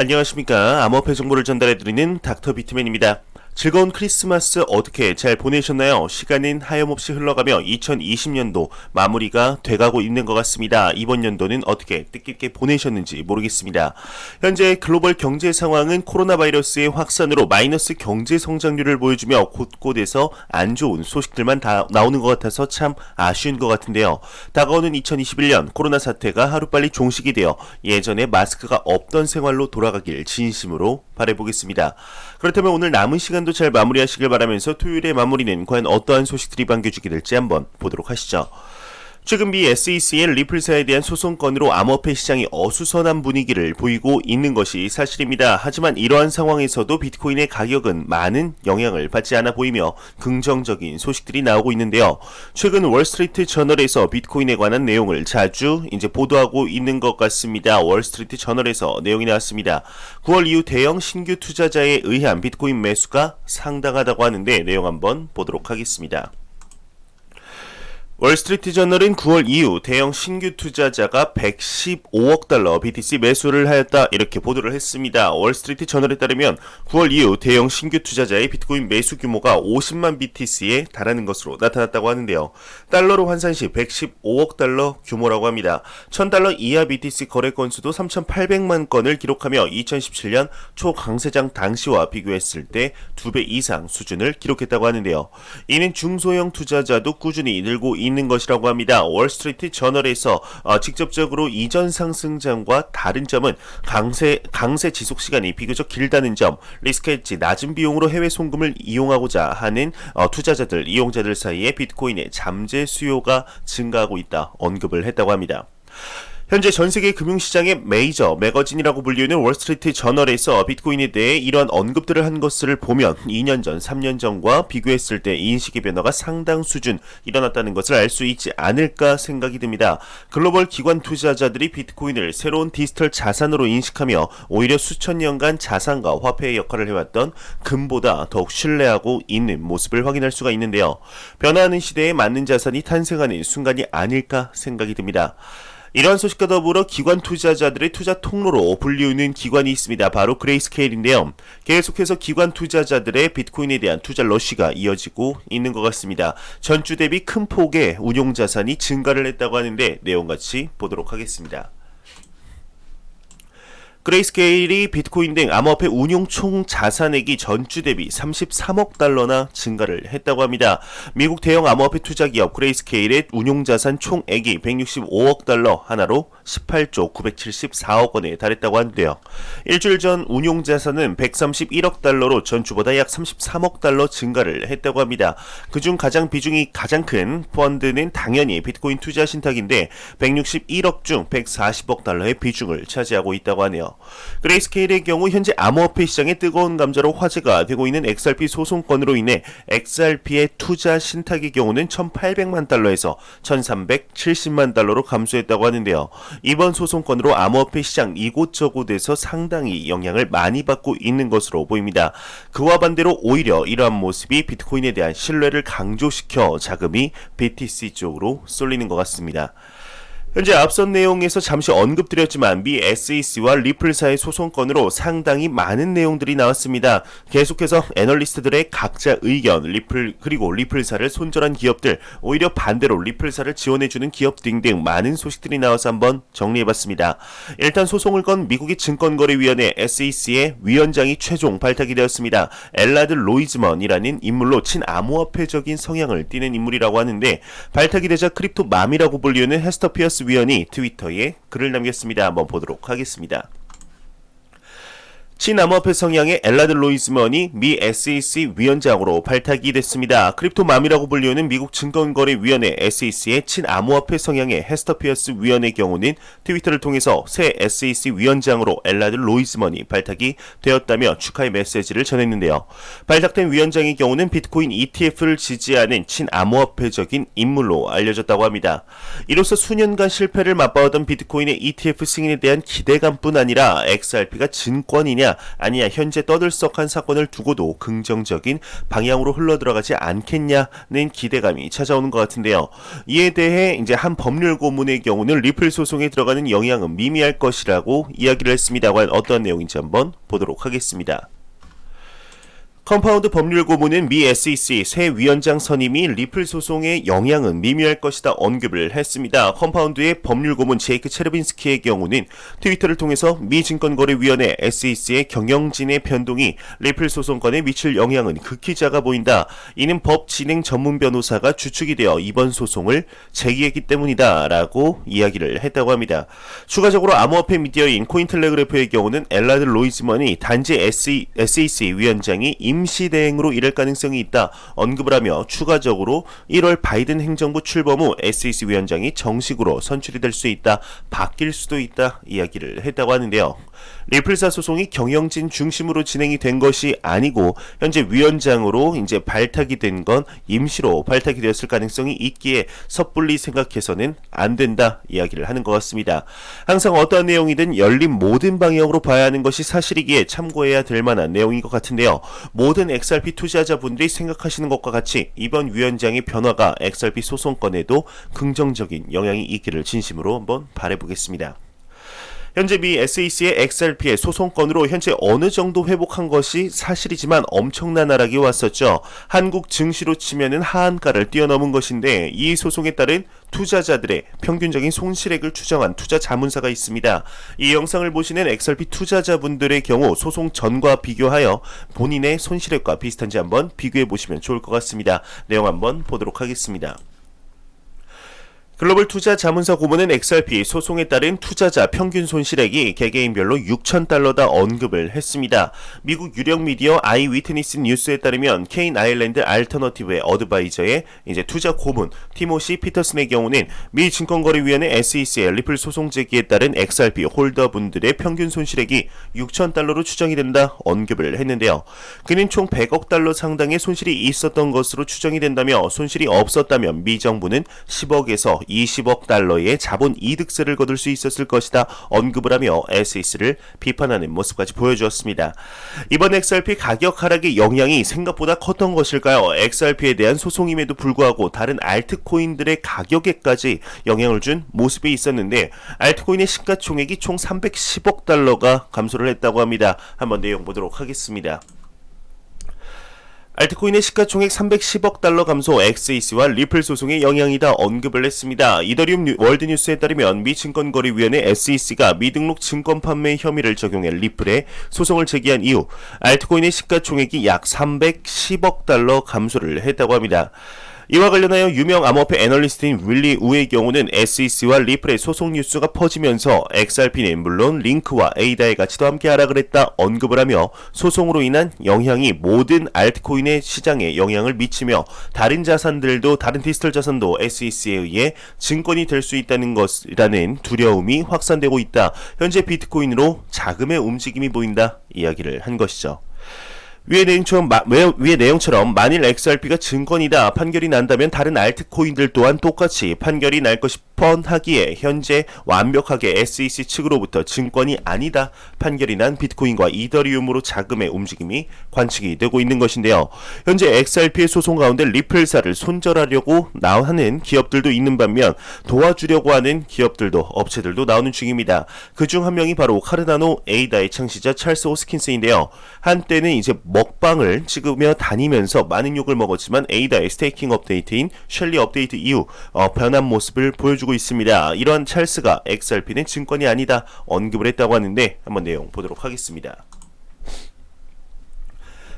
안녕하십니까. 암호화폐 정보를 전달해드리는 닥터 비트맨입니다. 즐거운 크리스마스 어떻게 잘 보내셨나요? 시간은 하염없이 흘러가며 2020년도 마무리가 돼가고 있는 것 같습니다. 이번 연도는 어떻게 뜻깊게 보내셨는지 모르겠습니다. 현재 글로벌 경제 상황은 코로나 바이러스의 확산으로 마이너스 경제 성장률을 보여주며 곳곳에서 안 좋은 소식들만 다 나오는 것 같아서 참 아쉬운 것 같은데요. 다가오는 2021년 코로나 사태가 하루빨리 종식이 되어 예전에 마스크가 없던 생활로 돌아가길 진심으로 바라보겠습니다. 그렇다면 오늘 남은 시간도 잘 마무리하시길 바라면서 토요일의 마무리는 과연 어떠한 소식들이 반겨주게 될지 한번 보도록 하시죠. 최근 미 SEC의 리플사에 대한 소송건으로 암호화폐 시장이 어수선한 분위기를 보이고 있는 것이 사실입니다. 하지만 이러한 상황에서도 비트코인의 가격은 많은 영향을 받지 않아 보이며 긍정적인 소식들이 나오고 있는데요. 최근 월스트리트 저널에서 비트코인에 관한 내용을 자주 보도하고 있는 것 같습니다. 월스트리트 저널에서 내용이 나왔습니다. 9월 이후 대형 신규 투자자에 의한 비트코인 매수가 상당하다고 하는데 내용 한번 보도록 하겠습니다. 월스트리트 저널은 9월 이후 대형 신규 투자자가 115억 달러 BTC 매수를 하였다 이렇게 보도를 했습니다. 월스트리트 저널에 따르면 9월 이후 대형 신규 투자자의 비트코인 매수 규모가 50만 BTC에 달하는 것으로 나타났다고 하는데요. 달러로 환산 시 115억 달러 규모라고 합니다. 1000달러 이하 BTC 거래 건수도 3,800만 건을 기록하며 2017년 초강세장 당시와 비교했을 때 2배 이상 수준을 기록했다고 하는데요. 이는 중소형 투자자도 꾸준히 늘고 있는 것이라고 합니다. 월스트리트 저널에서 직접적으로 이전 상승장과 다른 점은 강세 지속 시간이 비교적 길다는 점, 리스크 헤지 낮은 비용으로 해외 송금을 이용하고자 하는 투자자들, 이용자들 사이에 비트코인의 잠재 수요가 증가하고 있다 언급을 했다고 합니다. 현재 전세계 금융시장의 메이저 매거진이라고 불리우는 월스트리트 저널에서 비트코인에 대해 이러한 언급들을 한 것을 보면 2년 전, 3년 전과 비교했을 때 인식의 변화가 상당 수준 일어났다는 것을 알 수 있지 않을까 생각이 듭니다. 글로벌 기관 투자자들이 비트코인을 새로운 디지털 자산으로 인식하며 오히려 수천 년간 자산과 화폐의 역할을 해왔던 금보다 더욱 신뢰하고 있는 모습을 확인할 수가 있는데요. 변화하는 시대에 맞는 자산이 탄생하는 순간이 아닐까 생각이 듭니다. 이러한 소식과 더불어 기관 투자자들의 투자 통로로 불리우는 기관이 있습니다. 바로 그레이스케일인데요. 계속해서 기관 투자자들의 비트코인에 대한 투자 러쉬가 이어지고 있는 것 같습니다. 전주 대비 큰 폭의 운용 자산이 증가를 했다고 하는데 내용 같이 보도록 하겠습니다. 그레이스케일이 비트코인 등 암호화폐 운용 총 자산액이 전주 대비 33억 달러나 증가를 했다고 합니다. 미국 대형 암호화폐 투자기업 그레이스케일의 운용 자산 총액이 165억 달러 하나로 18조 974억 원에 달했다고 하는데요. 일주일 전 운용 자산은 131억 달러로 전주보다 약 33억 달러 증가를 했다고 합니다. 그중 비중이 가장 큰 펀드는 당연히 비트코인 투자 신탁인데 161억 중 140억 달러의 비중을 차지하고 있다고 하네요. 그레이스케일의 경우 현재 암호화폐 시장의 뜨거운 감자로 화제가 되고 있는 XRP 소송건으로 인해 XRP의 투자 신탁의 경우는 1,800만 달러에서 1,370만 달러로 감소했다고 하는데요. 이번 소송건으로 암호화폐 시장 이곳저곳에서 상당히 영향을 많이 받고 있는 것으로 보입니다. 그와 반대로 오히려 이러한 모습이 비트코인에 대한 신뢰를 강조시켜 자금이 BTC 쪽으로 쏠리는 것 같습니다. 현재 앞선 내용에서 잠시 언급드렸지만 미 SEC와 리플사의 소송건으로 상당히 많은 내용들이 나왔습니다. 계속해서 애널리스트들의 각자 의견, 그리고 리플사를 손절한 기업들, 오히려 반대로 리플사를 지원해주는 기업 등등 많은 소식들이 나와서 한번 정리해봤습니다. 일단 소송을 건 미국의 증권거래위원회 SEC의 위원장이 최종 발탁이 되었습니다. 엘라드 로이즈먼이라는 인물로 친암호화폐적인 성향을 띠는 인물이라고 하는데 발탁이 되자 크립토 맘이라고 불리우는 헤스터 피어스 위원이 트위터에 글을 남겼습니다. 한번 보도록 하겠습니다. 친암호화폐 성향의 엘라드 로이즈먼이 미 SEC 위원장으로 발탁이 됐습니다. 크립토맘이라고 불리우는 미국 증권거래위원회 SEC의 친암호화폐 성향의 헤스터 피어스 위원의 경우는 트위터를 통해서 새 SEC 위원장으로 엘라드 로이즈먼이 발탁이 되었다며 축하의 메시지를 전했는데요. 발탁된 위원장의 경우는 비트코인 ETF를 지지하는 친암호화폐적인 인물로 알려졌다고 합니다. 이로써 수년간 실패를 맛봐오던 비트코인의 ETF 승인에 대한 기대감뿐 아니라 XRP가 증권이냐 것이냐, 아니냐, 현재 떠들썩한 사건을 두고도 긍정적인 방향으로 흘러들어가지 않겠냐는 기대감이 찾아오는 것 같은데요. 이에 대해 이제 한 법률 고문의 경우는 리플 소송에 들어가는 영향은 미미할 것이라고 이야기를 했습니다. 과연 어떤 내용인지 한번 보도록 하겠습니다. 컴파운드 법률 고문은 미 SEC 새 위원장 선임이 리플 소송의 영향은 미미할 것이다 언급을 했습니다. 컴파운드의 법률 고문 제이크 체르빈스키의 경우는 트위터를 통해서 미 증권거래위원회 SEC의 경영진의 변동이 리플 소송권에 미칠 영향은 극히 작아 보인다. 이는 법 진행 전문 변호사가 주축이 되어 이번 소송을 제기했기 때문이다 라고 이야기를 했다고 합니다. 추가적으로 암호화폐 미디어인 코인텔레그래프의 경우는 엘라드 로이즈먼이 단지 SEC 위원장이 임시 대행으로 일할 가능성이 있다 언급을 하며 추가적으로 1월 바이든 행정부 출범 후 SEC 위원장이 정식으로 선출이 될 수 있다, 바뀔 수도 있다 이야기를 했다고 하는데요. 리플사 소송이 경영진 중심으로 진행이 된 것이 아니고 현재 위원장으로 이제 발탁이 된 건 임시로 발탁이 되었을 가능성이 있기에 섣불리 생각해서는 안 된다 이야기를 하는 것 같습니다. 항상 어떠한 내용이든 열린 모든 방향으로 봐야 하는 것이 사실이기에 참고해야 될 만한 내용인 것 같은데요. 모든 XRP 투자자분들이 생각하시는 것과 같이 이번 위원장의 변화가 XRP 소송권에도 긍정적인 영향이 있기를 진심으로 한번 바라보겠습니다. 현재 미 SEC의 XRP의 소송권으로 현재 어느 정도 회복한 것이 사실이지만 엄청난 하락이 왔었죠. 한국 증시로 치면은 하한가를 뛰어넘은 것인데 이 소송에 따른 투자자들의 평균적인 손실액을 추정한 투자 자문사가 있습니다. 이 영상을 보시는 XRP 투자자분들의 경우 소송 전과 비교하여 본인의 손실액과 비슷한지 한번 비교해 보시면 좋을 것 같습니다. 내용 한번 보도록 하겠습니다. 글로벌 투자 자문사 고문은 XRP 소송에 따른 투자자 평균 손실액이 개개인별로 6,000달러다 언급을 했습니다. 미국 유력 미디어 아이위트니스 뉴스에 따르면 케인 아일랜드 알터너티브의 어드바이저의 이제 투자 고문 티모시 피터슨의 경우는 미 증권거래위원회 SEC의 리플 소송 제기에 따른 XRP 홀더분들의 평균 손실액이 6,000달러로 추정이 된다 언급을 했는데요. 그는 총 100억 달러 상당의 손실이 있었던 것으로 추정이 된다며 손실이 없었다면 미 정부는 10억에서 20억 달러의 자본 이득세를 거둘 수 있었을 것이다 언급을 하며 SEC를 비판하는 모습까지 보여주었습니다. 이번 XRP 가격 하락의 영향이 생각보다 컸던 것일까요? XRP에 대한 소송임에도 불구하고 다른 알트코인들의 가격에까지 영향을 준 모습이 있었는데 알트코인의 시가총액이 총 310억 달러가 감소를 했다고 합니다. 한번 내용 보도록 하겠습니다. 알트코인의 시가총액 310억 달러 감소 XEC와 리플 소송의 영향이다 언급을 했습니다. 이더리움 월드뉴스에 따르면 미 증권거래위원회 SEC가 미등록 증권 판매 혐의를 적용해 리플에 소송을 제기한 이후 알트코인의 시가총액이 약 310억 달러 감소를 했다고 합니다. 이와 관련하여 유명 암호화폐 애널리스트인 윌리 우의 경우는 SEC와 리플의 소송 뉴스가 퍼지면서 XRP는 물론 링크와 에이다의 가치도 함께 하락을 했다 언급을 하며 소송으로 인한 영향이 모든 알트코인의 시장에 영향을 미치며 다른 자산들도 다른 디지털 자산도 SEC에 의해 증권이 될 수 있다는 것이라는 두려움이 확산되고 있다. 현재 비트코인으로 자금의 움직임이 보인다 이야기를 한 것이죠. 위의 내용처럼 만일 XRP가 증권이다 판결이 난다면 다른 알트코인들 또한 똑같이 판결이 날 것이 뻔하기에 현재 완벽하게 SEC 측으로부터 증권이 아니다 판결이 난 비트코인과 이더리움으로 자금의 움직임이 관측이 되고 있는 것인데요. 현재 XRP의 소송 가운데 리플사를 손절하려고 하는 기업들도 있는 반면 도와주려고 하는 기업들도 업체들도 나오는 중입니다. 그중 한 명이 바로 카르다노 에이다의 창시자 찰스 호스킨스인데요. 한때는 이제 먹방을 찍으며 다니면서 많은 욕을 먹었지만 에이다의 스테이킹 업데이트인 셸리 업데이트 이후 변한 모습을 보여주고 있습니다. 이러한 찰스가 XRP는 증권이 아니다 언급을 했다고 하는데 한번 내용 보도록 하겠습니다.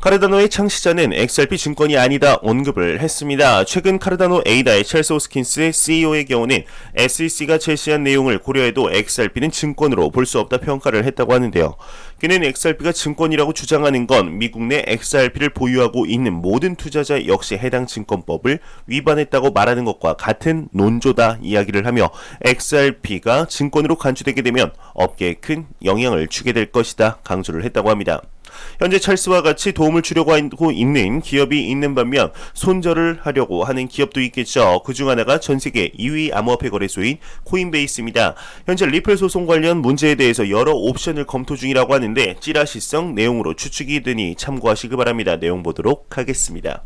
카르다노의 창시자는 XRP 증권이 아니다 언급을 했습니다. 최근 카르다노 에이다의 찰스 호스킨스 CEO의 경우는 SEC가 제시한 내용을 고려해도 XRP는 증권으로 볼 수 없다 평가를 했다고 하는데요. 그는 XRP가 증권이라고 주장하는 건 미국 내 XRP를 보유하고 있는 모든 투자자 역시 해당 증권법을 위반했다고 말하는 것과 같은 논조다 이야기를 하며 XRP가 증권으로 간주되게 되면 업계에 큰 영향을 주게 될 것이다 강조를 했다고 합니다. 현재 찰스와 같이 도움을 주려고 하고 있는 기업이 있는 반면 손절을 하려고 하는 기업도 있겠죠. 그중 하나가 전세계 2위 암호화폐 거래소인 코인베이스입니다. 현재 리플 소송 관련 문제에 대해서 여러 옵션을 검토 중이라고 하는데 찌라시성 내용으로 추측이 되니 참고하시기 바랍니다. 내용 보도록 하겠습니다.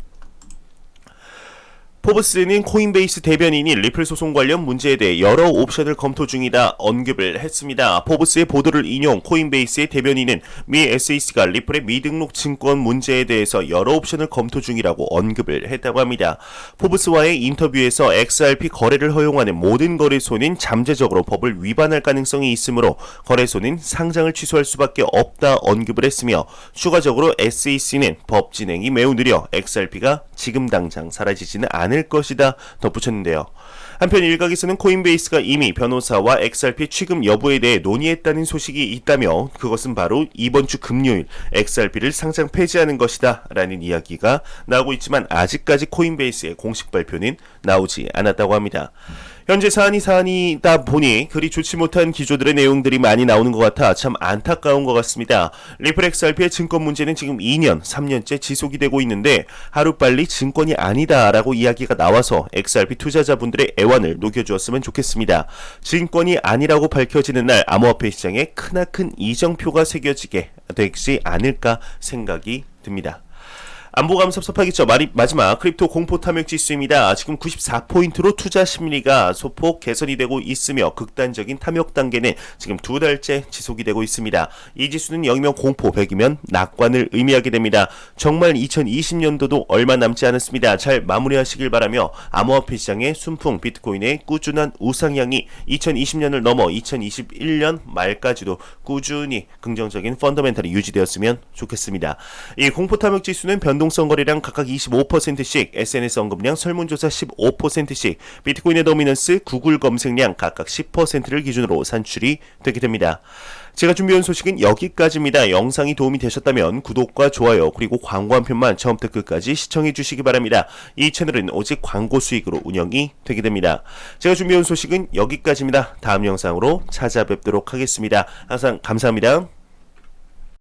포브스는 코인베이스 대변인이 리플 소송 관련 문제에 대해 여러 옵션을 검토 중이다 언급을 했습니다. 포브스의 보도를 인용 코인베이스의 대변인은 미 SEC가 리플의 미등록 증권 문제에 대해서 여러 옵션을 검토 중이라고 언급을 했다고 합니다. 포브스와의 인터뷰에서 XRP 거래를 허용하는 모든 거래소는 잠재적으로 법을 위반할 가능성이 있으므로 거래소는 상장을 취소할 수밖에 없다 언급을 했으며 추가적으로 SEC는 법 진행이 매우 느려 XRP가 지금 당장 사라지지는 않을 것이다 덧붙였는데요. 한편 일각에서는 코인베이스가 이미 변호사와 XRP 취급 여부에 대해 논의했다는 소식이 있다며 그것은 바로 이번 주 금요일 XRP를 상장 폐지하는 것이다 라는 이야기가 나오고 있지만 아직까지 코인베이스의 공식 발표는 나오지 않았다고 합니다. 현재 사안이다 보니 그리 좋지 못한 기조들의 내용들이 많이 나오는 것 같아 참 안타까운 것 같습니다. 리플 XRP의 증권 문제는 지금 2년, 3년째 지속이 되고 있는데 하루빨리 증권이 아니다라고 이야기가 나와서 XRP 투자자분들의 애환을 녹여주었으면 좋겠습니다. 증권이 아니라고 밝혀지는 날 암호화폐 시장에 크나큰 이정표가 새겨지게 되지 않을까 생각이 듭니다. 안보감 섭섭하겠죠. 마지막 크립토 공포 탐욕 지수입니다. 지금 94포인트로 투자 심리가 소폭 개선이 되고 있으며 극단적인 탐욕 단계는 지금 2달째 지속이 되고 있습니다. 이 지수는 0이면 공포, 100이면 낙관을 의미하게 됩니다. 정말 2020년도도 얼마 남지 않았습니다. 잘 마무리하시길 바라며 암호화폐 시장의 순풍 비트코인의 꾸준한 우상향이 2020년을 넘어 2021년 말까지도 꾸준히 긍정적인 펀더멘탈이 유지되었으면 좋겠습니다. 이 공포 탐욕 지수는 변동성 거래량 각각 25%씩, SNS 언급량 설문조사 15%씩, 비트코인의 도미넌스, 구글 검색량 각각 10%를 기준으로 산출이 되게 됩니다. 제가 준비한 소식은 여기까지입니다. 영상이 도움이 되셨다면 구독과 좋아요 그리고 광고 한 편만 처음부터 끝까지 시청해 주시기 바랍니다. 이 채널은 오직 광고 수익으로 운영이 되게 됩니다. 제가 준비한 소식은 여기까지입니다. 다음 영상으로 찾아뵙도록 하겠습니다. 항상 감사합니다.